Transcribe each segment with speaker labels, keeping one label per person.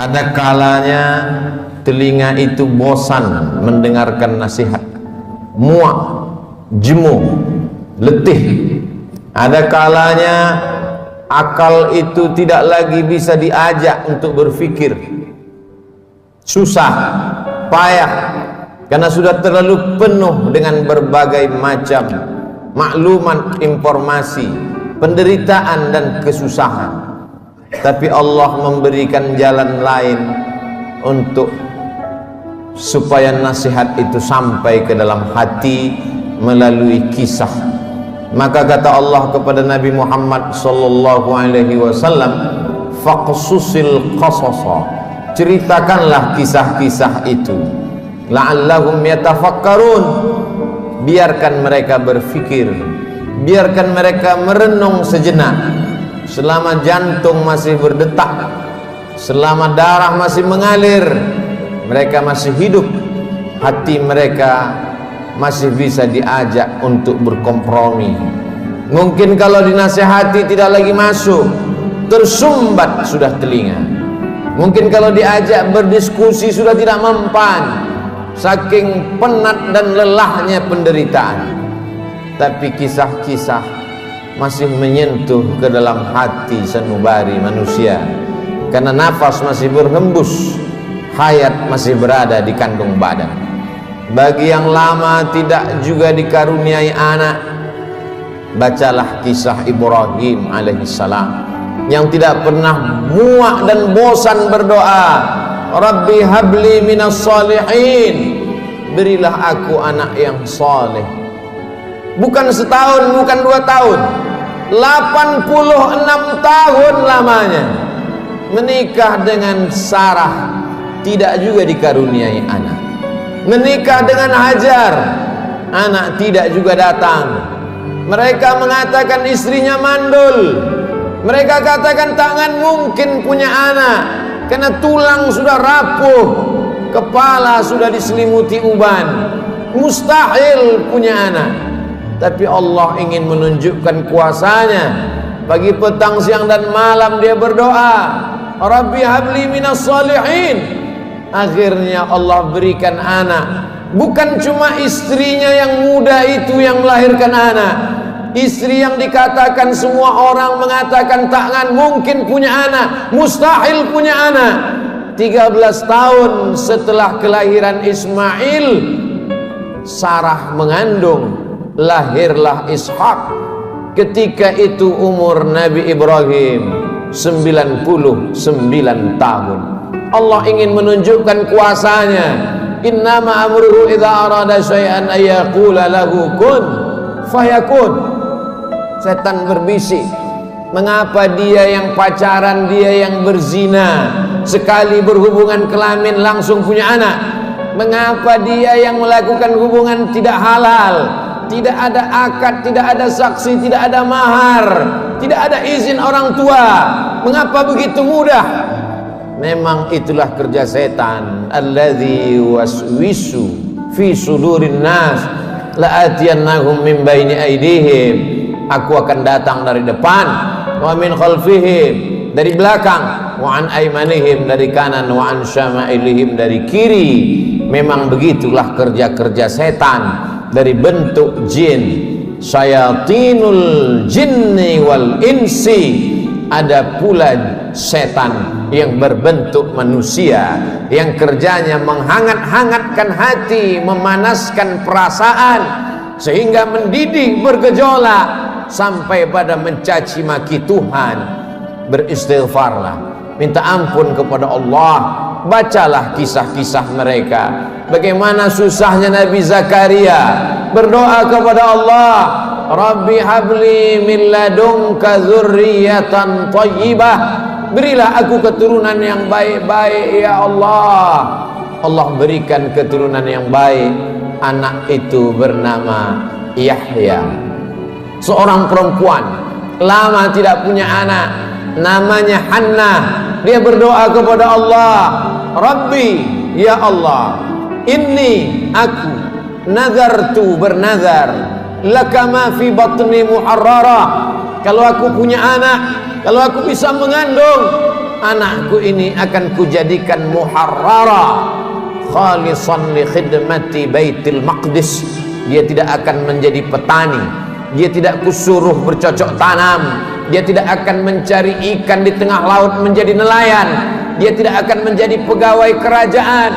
Speaker 1: Ada kalanya telinga itu bosan mendengarkan nasihat, muak, jemu, letih. Ada kalanya akal itu tidak lagi bisa diajak untuk berpikir, susah, payah, karena sudah terlalu penuh dengan berbagai macam maklumat, informasi, penderitaan dan kesusahan. Tapi Allah memberikan jalan lain untuk supaya nasihat itu sampai ke dalam hati melalui kisah. Maka kata Allah kepada Nabi Muhammad sallallahu alaihi wasallam, faqsusil qasasa, ceritakanlah kisah-kisah itu, la'allahum yatafakkarun, biarkan mereka berfikir, biarkan mereka merenung sejenak. Selama jantung masih berdetak, selama darah masih mengalir, mereka masih hidup, hati mereka masih bisa diajak untuk berkompromi. Mungkin kalau dinasihati tidak lagi masuk, tersumbat sudah telinga. Mungkin kalau diajak berdiskusi sudah tidak mempan, saking penat dan lelahnya penderitaan. Tapi kisah-kisah masih menyentuh ke dalam hati sanubari manusia, karena nafas masih berhembus, hayat masih berada di kandung badan. Bagi yang lama tidak juga dikaruniai anak, bacalah kisah Ibrahim alaihissalam yang tidak pernah muak dan bosan berdoa, Rabbi habli minas salihin, berilah aku anak yang saleh. Bukan setahun, bukan 2 tahun, 86 tahun lamanya menikah dengan Sarah, tidak juga dikaruniai anak. Menikah dengan Hajar, anak tidak juga datang. Mereka mengatakan istrinya mandul, mereka katakan tangan mungkin punya anak, karena tulang sudah rapuh, kepala sudah diselimuti uban, mustahil punya anak. Tapi Allah ingin menunjukkan kuasanya. Pagi, petang, siang dan malam dia berdoa, Rabbi habli minas salihin. Akhirnya Allah berikan anak. Bukan cuma istrinya yang muda itu yang melahirkan anak, istri yang dikatakan semua orang mengatakan takkan mungkin punya anak, mustahil punya anak. 13 tahun setelah kelahiran Ismail, Sarah mengandung, lahirlah Ishak. Ketika itu umur Nabi Ibrahim 99 tahun. Allah ingin menunjukkan kuasanya. Innama amruhu idza arada syai'an ayyaqula lahu kun fayakun. Setan berbisik, mengapa dia yang pacaran, dia yang berzina, sekali berhubungan kelamin langsung punya anak? Mengapa dia yang melakukan hubungan tidak halal, tidak ada akad, tidak ada saksi, tidak ada mahar, tidak ada izin orang tua, mengapa begitu mudah? Memang itulah kerja setan. Alladzi waswisu fi sudurin nas la'atiyannahum min baini aydihim, aku akan datang dari depan, wa min khalfihim, dari belakang, wa an aymanihim, dari kanan, wa an syama'ilihim, dari kiri. Memang begitulah kerja-kerja setan dari bentuk jin, syayatinul jinni wal insi. Ada pula setan yang berbentuk manusia, yang kerjanya menghangat-hangatkan hati, memanaskan perasaan, sehingga mendidih bergejolak sampai pada mencaci maki Tuhan. Beristighfarlah, minta ampun kepada Allah. Bacalah kisah-kisah mereka, bagaimana susahnya Nabi Zakaria berdoa kepada Allah, Rabbi habli min ladunka dzurriyyatan thayyibah, berilah aku keturunan yang baik-baik ya Allah. Allah berikan keturunan yang baik. Anak itu bernama Yahya, seorang perempuan lama tidak punya anak, namanya Hannah. Dia berdoa kepada Allah, Rabbi ya Allah, inni aku nazartu, bernazar, laka ma fi batni muharrara, kalau aku punya anak, kalau aku bisa mengandung, anakku ini akan kujadikan muharrara khalisan li khidmati Baitul Maqdis. Dia tidak akan menjadi petani, dia tidak kusuruh bercocok tanam, dia tidak akan mencari ikan di tengah laut menjadi nelayan, dia tidak akan menjadi pegawai kerajaan.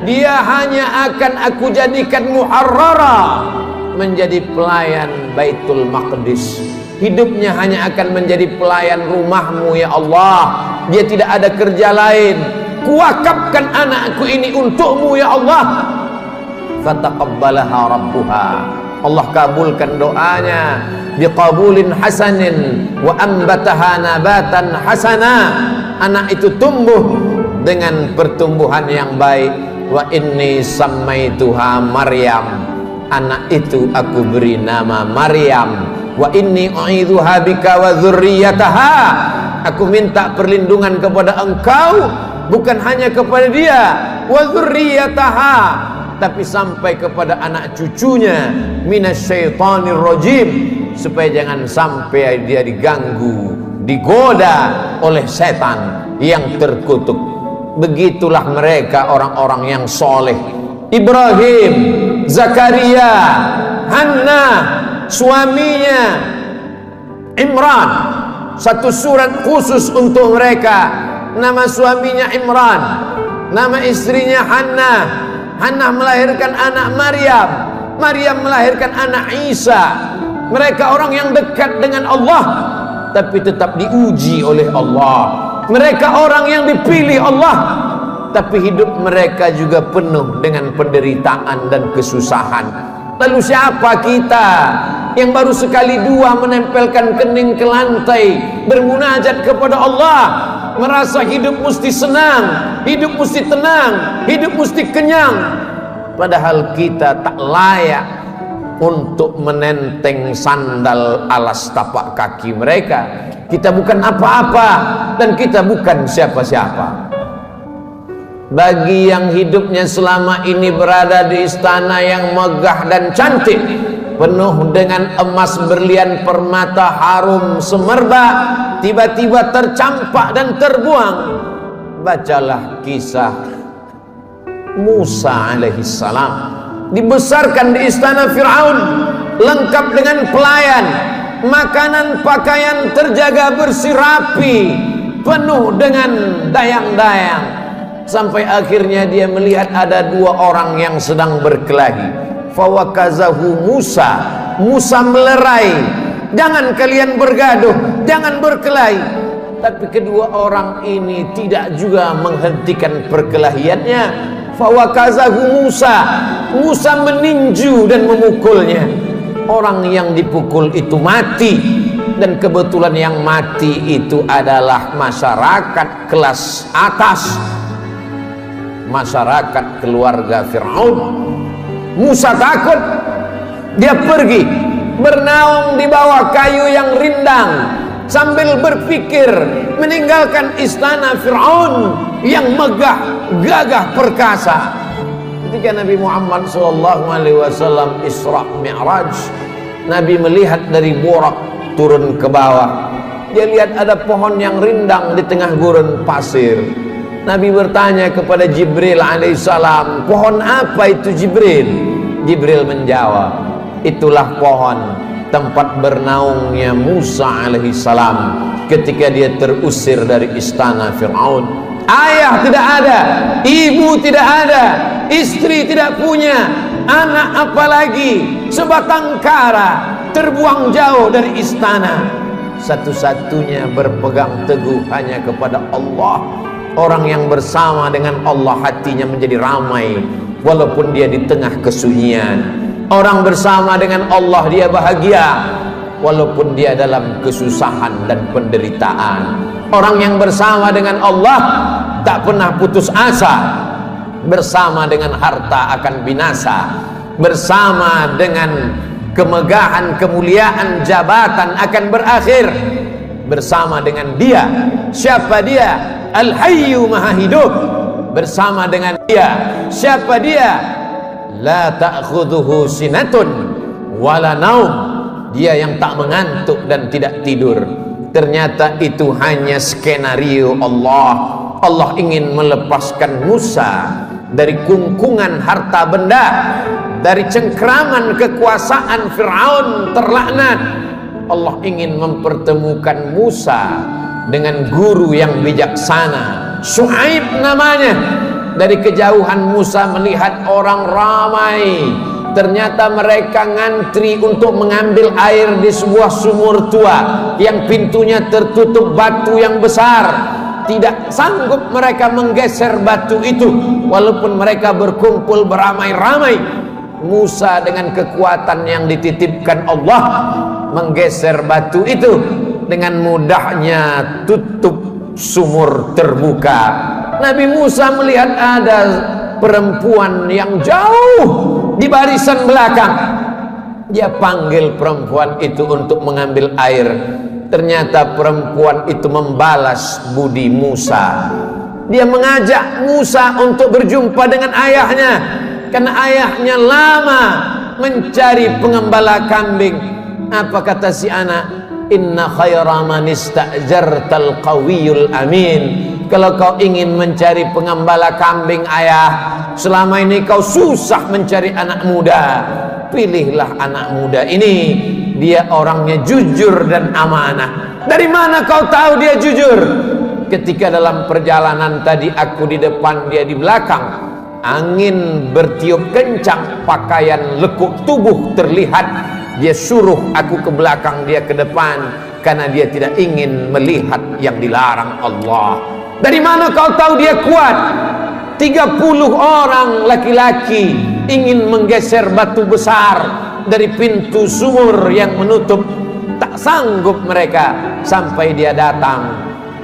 Speaker 1: Dia hanya akan aku jadikan muharrara, menjadi pelayan Baitul Maqdis. Hidupnya hanya akan menjadi pelayan rumahmu ya Allah. Dia tidak ada kerja lain. Kuwakafkan anakku ini untukmu ya Allah. Fataqabbalaha rabbuha, Allah kabulkan doanya biqabulin hasanin wa ambataha nabatan hasana. Anak itu tumbuh dengan pertumbuhan yang baik. Wa inni sammaituha Maryam, anak itu aku beri nama Maryam. Wa inni u'idzuha bika wa dzurriyyataha, aku minta perlindungan kepada engkau, bukan hanya kepada dia, wa dzurriyyataha, tapi sampai kepada anak cucunya, minasyaitonir rajim, supaya jangan sampai dia diganggu, digoda oleh setan yang terkutuk. Begitulah mereka orang-orang yang soleh. Ibrahim, Zakaria, Hannah, suaminya Imran, satu surat khusus untuk mereka. Nama suaminya Imran, nama istrinya Hannah. Hannah melahirkan anak Maryam, Maryam melahirkan anak Isa. Mereka orang yang dekat dengan Allah, tapi tetap diuji oleh Allah. Mereka orang yang dipilih Allah, tapi hidup mereka juga penuh dengan penderitaan dan kesusahan. Lalu siapa kita yang baru sekali dua menempelkan kening ke lantai bermunajat kepada Allah, merasa hidup mesti senang, hidup mesti tenang, hidup mesti kenyang, padahal kita tak layak untuk menenteng sandal alas tapak kaki mereka. Kita bukan apa-apa dan kita bukan siapa-siapa. Bagi yang hidupnya selama ini berada di istana yang megah dan cantik, penuh dengan emas, berlian, permata, harum, semerbak, tiba-tiba tercampak dan terbuang, bacalah kisah Musa alaihissalam. Dibesarkan di istana Fir'aun, lengkap dengan pelayan, makanan pakaian terjaga bersih rapi, penuh dengan dayang-dayang, sampai akhirnya dia melihat ada dua orang yang sedang berkelahi. Fawakazahu Musa, Musa melerai, jangan kalian bergaduh, jangan berkelahi. Tapi kedua orang ini tidak juga menghentikan perkelahiannya. Fawakazahu Musa, Musa meninju dan memukulnya. Orang yang dipukul itu mati, dan kebetulan yang mati itu adalah masyarakat kelas atas, masyarakat keluarga Fir'aun. Musa takut, dia pergi bernaung di bawah kayu yang rindang sambil berpikir meninggalkan istana Fir'aun yang megah, gagah, perkasa. Ketika Nabi Muhammad SAW Isra Mi'raj, Nabi melihat dari Burak turun ke bawah. Dia lihat ada pohon yang rindang di tengah gurun pasir. Nabi bertanya kepada Jibril alaihissalam, pohon apa itu Jibril? Jibril menjawab, itulah pohon tempat bernaungnya Musa alaihissalam ketika dia terusir dari istana Fir'aun. Ayah tidak ada, ibu tidak ada, istri tidak punya, anak apalagi, sebatang kara, terbuang jauh dari istana. Satu-satunya berpegang teguh hanya kepada Allah. Orang yang bersama dengan Allah hatinya menjadi ramai walaupun dia di tengah kesunyian. Orang bersama dengan Allah dia bahagia walaupun dia dalam kesusahan dan penderitaan. Orang yang bersama dengan Allah tak pernah putus asa. Bersama dengan harta akan binasa, bersama dengan kemegahan, kemuliaan, jabatan akan berakhir. Bersama dengan dia, siapa dia? Al-Hayyu Maha Hidup. Bersama dengan dia, siapa dia? La ta'khudhuhu sinatun wala naum. Dia yang tak mengantuk dan tidak tidur. Ternyata itu hanya skenario Allah. Allah ingin melepaskan Musa dari kungkungan harta benda, dari cengkraman kekuasaan Fir'aun terlaknat. Allah ingin mempertemukan Musa dengan guru yang bijaksana, Syuaib namanya. Dari kejauhan Musa melihat orang ramai. Ternyata mereka ngantri untuk mengambil air di sebuah sumur tua yang pintunya tertutup batu yang besar. Tidak sanggup mereka menggeser batu itu, walaupun mereka berkumpul beramai-ramai. Musa dengan kekuatan yang dititipkan Allah menggeser batu itu. Dengan mudahnya tutup sumur terbuka. Nabi Musa melihat ada perempuan yang jauh di barisan belakang. Dia panggil perempuan itu untuk mengambil air. Ternyata perempuan itu membalas budi Musa. Dia mengajak Musa untuk berjumpa dengan ayahnya, karena ayahnya lama mencari pengembala kambing. Apa kata si anak? Inna khaira man ista'jartal qawiyul amin. Kalau kau ingin mencari pengembala kambing ayah, selama ini kau susah mencari anak muda, pilihlah anak muda ini. Dia orangnya jujur dan amanah. Dari mana kau tahu dia jujur? Ketika dalam perjalanan tadi aku di depan, dia di belakang. Angin bertiup kencang, pakaian lekuk tubuh terlihat. Dia suruh aku ke belakang, dia ke depan, karena dia tidak ingin melihat yang dilarang Allah. Dari mana kau tahu dia kuat? 30 orang laki-laki ingin menggeser batu besar dari pintu sumur yang menutup. Tak sanggup mereka sampai dia datang.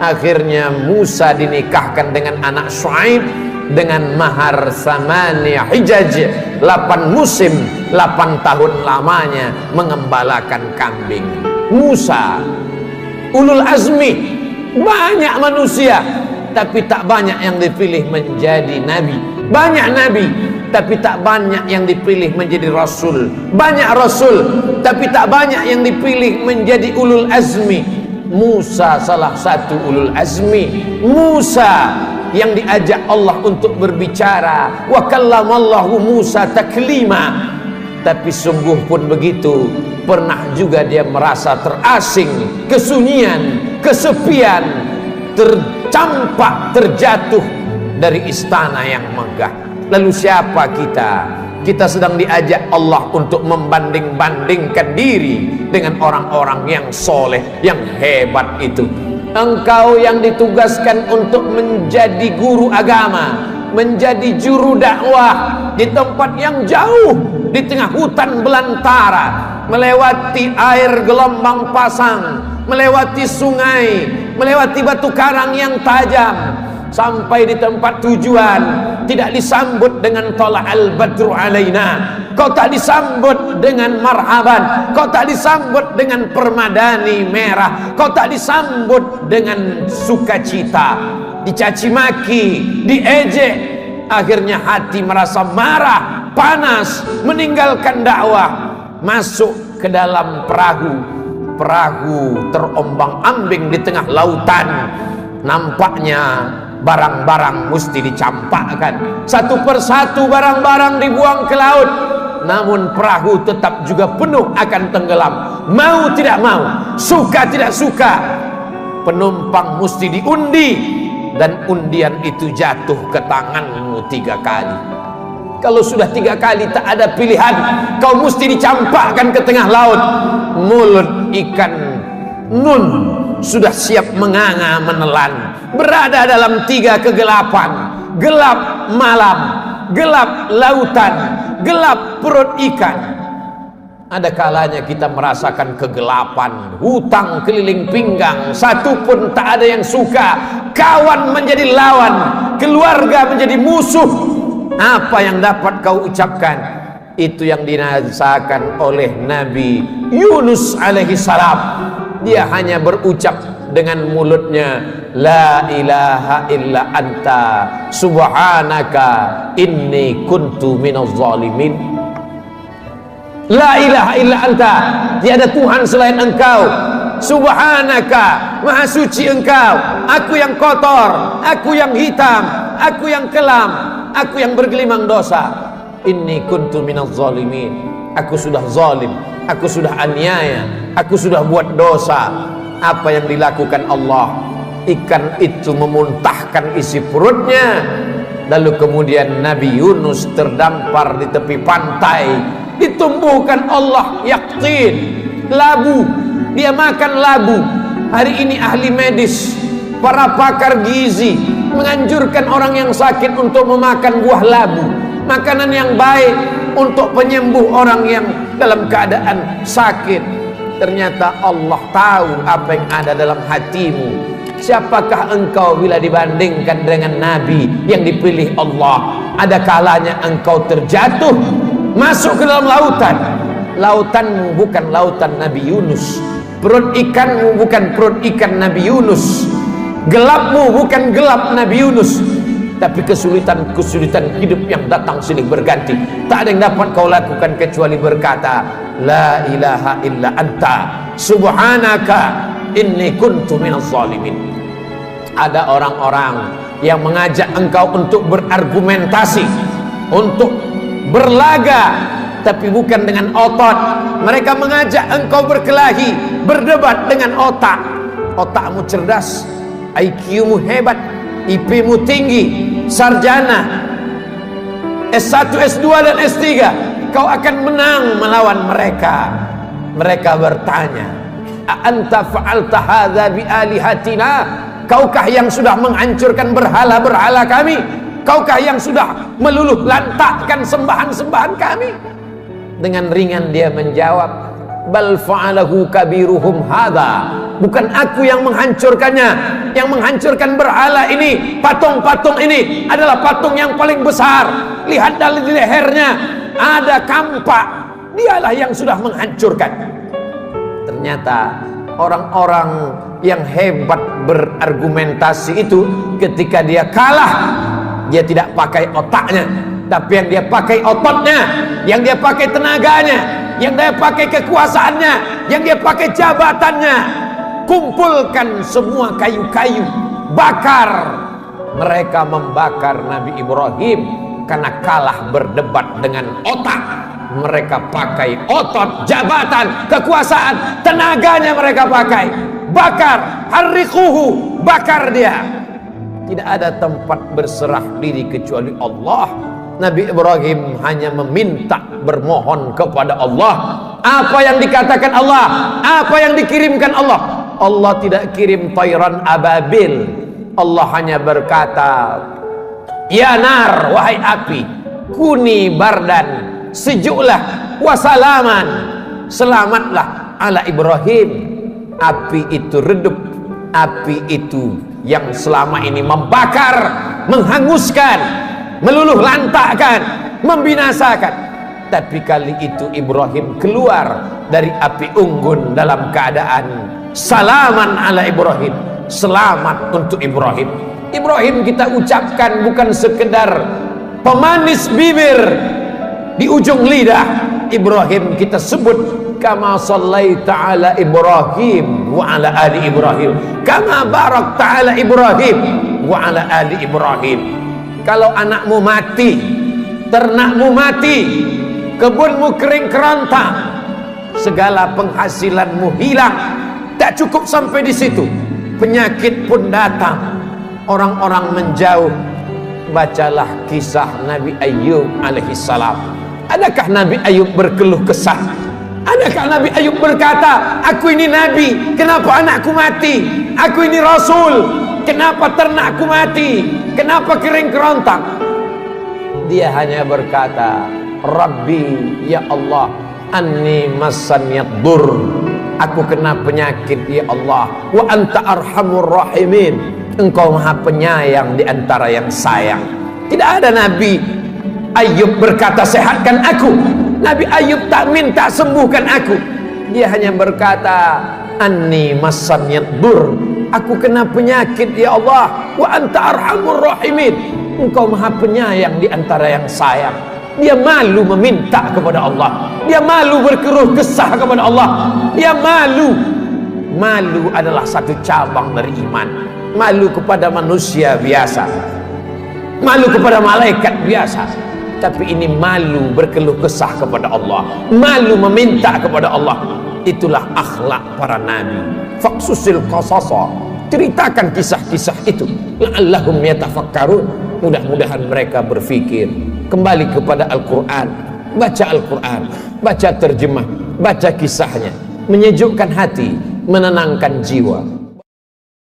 Speaker 1: Akhirnya Musa dinikahkan dengan anak Syuaib dengan mahar samani hijaj, 8 musim, 8 tahun lamanya mengembalakan kambing. Musa ulul azmi, banyak manusia tapi tak banyak yang dipilih menjadi nabi. Banyak nabi tapi tak banyak yang dipilih menjadi rasul. Banyak rasul tapi tak banyak yang dipilih menjadi ulul azmi. Musa salah satu ulul azmi. Musa yang diajak Allah untuk berbicara. Wa kallamallahu Musa taklima. Tapi sungguh pun begitu, pernah juga dia merasa terasing, kesunyian, kesepian, tercampak, terjatuh dari istana yang megah. Lalu siapa kita? Kita sedang diajak Allah untuk membanding-bandingkan diri dengan orang-orang yang soleh, yang hebat itu. Engkau yang ditugaskan untuk menjadi guru agama, menjadi juru dakwah di tempat yang jauh, di tengah hutan belantara, melewati air gelombang pasang, melewati sungai, melewati batu karang yang tajam, sampai di tempat tujuan tidak disambut dengan tola'al badru alaina. Kau tak disambut dengan marhaban, kau tak disambut dengan permadani merah, kau tak disambut dengan sukacita. Dicaci maki, diejek. Akhirnya hati merasa marah, panas, meninggalkan dakwah, masuk ke dalam perahu. Perahu terombang-ambing di tengah lautan. Nampaknya barang-barang mesti dicampakkan. Satu persatu barang-barang dibuang ke laut. Namun perahu tetap juga penuh akan tenggelam. Mau tidak mau, suka tidak suka, penumpang mesti diundi. Dan undian itu jatuh ke tanganmu 3 kali. Kalau sudah 3 kali tak ada pilihan, kau mesti dicampakkan ke tengah laut. Mulut ikan nun sudah siap menganga menelan, berada dalam 3 kegelapan. Gelap malam, gelap lautan, gelap perut ikan. Ada kalanya kita merasakan kegelapan, hutang keliling pinggang, satu pun tak ada yang suka. Kawan menjadi lawan, keluarga menjadi musuh. Apa yang dapat kau ucapkan? Itu yang dirasakan oleh Nabi Yunus alaihi salam. Dia hanya berucap dengan mulutnya, la ilaha illa anta subhanaka inni kuntu minaz zalimin. La ilaha illa anta, tiada Tuhan selain engkau, subhanaka, maha suci engkau, aku yang kotor, aku yang hitam, aku yang kelam, aku yang bergelimang dosa. Inni kuntu minaz zalimin, aku sudah zalim, aku sudah aniaya, aku sudah buat dosa. Apa yang dilakukan Allah? Ikan itu memuntahkan isi perutnya. Lalu kemudian Nabi Yunus terdampar di tepi pantai, ditumbuhkan Allah yaktin, labu. Dia makan labu. Hari ini ahli medis, para pakar gizi menganjurkan orang yang sakit untuk memakan buah labu, makanan yang baik untuk penyembuh orang yang dalam keadaan sakit. Ternyata Allah tahu apa yang ada dalam hatimu. Siapakah engkau bila dibandingkan dengan Nabi yang dipilih Allah? Ada kalanya engkau terjatuh, masuk ke dalam lautan. Lautanmu bukan lautan Nabi Yunus, perut ikanmu bukan perut ikan Nabi Yunus, gelapmu bukan gelap Nabi Yunus. Tapi kesulitan-kesulitan hidup yang datang silih berganti, tak ada yang dapat kau lakukan kecuali berkata la ilaha illa anta subhanaka inni kuntu minaz zalimin. Ada orang-orang yang mengajak engkau untuk berargumentasi, untuk berlaga, tapi bukan dengan otot. Mereka mengajak engkau berkelahi, berdebat dengan otak. Otakmu cerdas, IQ-mu hebat, IP-mu tinggi, sarjana S1, S2 dan S3, kau akan menang melawan mereka. Mereka bertanya, a anta fa'alta hadza bi alihatina? Kaukah yang sudah menghancurkan berhala-berhala kami? Kaukah yang sudah meluluh lantakkan sembahan-sembahan kami? Dengan ringan dia menjawab, bal fa'alahu kabiruhum hadza. Bukan aku yang menghancurkannya. Yang menghancurkan berhala ini, patung-patung ini adalah patung yang paling besar. Lihat dari lehernya ada kampak. Dialah yang sudah menghancurkan. Ternyata orang-orang yang hebat berargumentasi itu, ketika dia kalah, dia tidak pakai otaknya, tapi yang dia pakai ototnya, yang dia pakai tenaganya, yang dia pakai kekuasaannya, yang dia pakai jabatannya. Kumpulkan semua kayu-kayu, bakar. Mereka membakar Nabi Ibrahim karena kalah berdebat dengan otak. Mereka pakai otot, jabatan, kekuasaan, tenaganya mereka pakai. Bakar, harriquhu, bakar dia. Tidak ada tempat berserah diri kecuali Allah. Nabi Ibrahim hanya meminta, bermohon kepada Allah. Apa yang dikatakan Allah, apa yang dikirimkan Allah. Allah tidak kirim tayran ababil. Allah hanya berkata, ya nar, wahai api, kuni bardan, sejuklah, wasalaman, selamatlah ala Ibrahim. Api itu redup, api itu yang selama ini membakar, menghanguskan, meluluh lantakkan, membinasakan. Tapi kali itu Ibrahim keluar dari api unggun dalam keadaan salaman ala Ibrahim, selamat untuk Ibrahim. Ibrahim kita ucapkan bukan sekedar pemanis bibir di ujung lidah. Ibrahim kita sebut kama sallaita ala Ibrahim wa ala ali Ibrahim, kama barakta ala Ibrahim wa ala ali Ibrahim. Kalau anakmu mati, ternakmu mati, kebunmu kering kerontang, segala penghasilanmu hilang, tak cukup sampai di situ, penyakit pun datang, orang-orang menjauh. Bacalah kisah Nabi Ayub alaihissalam. Adakah Nabi Ayub berkeluh kesah? Adakah Nabi Ayub berkata, aku ini Nabi, kenapa anakku mati? Aku ini Rasul, kenapa ternakku mati? Kenapa kering kerontang? Dia hanya berkata, Rabbi, ya Allah, anni massaniyad dur, aku kena penyakit ya Allah, wa anta arhamur rahimin, engkau maha penyayang di antara yang sayang. Tidak ada Nabi Ayub berkata sehatkan aku. Nabi Ayub tak minta sembuhkan aku. Dia hanya berkata anni massaniyad dur, aku kena penyakit ya Allah, wa anta arhamur rahimin, engkau maha penyayang di antara yang sayang. Dia malu meminta kepada Allah, dia malu berkeluh kesah kepada Allah, dia malu Malu adalah satu cabang dari iman. Malu kepada manusia biasa, malu kepada malaikat biasa, tapi ini malu berkeluh kesah kepada Allah, malu meminta kepada Allah. Itulah akhlak para nabi. Faqsusil qasasa, ceritakan kisah-kisah itu, la'allahum yatafakkarun, mudah-mudahan mereka berfikir. Kembali kepada Al-Quran, baca Al-Quran, baca terjemah, baca kisahnya, menyejukkan hati, menenangkan jiwa.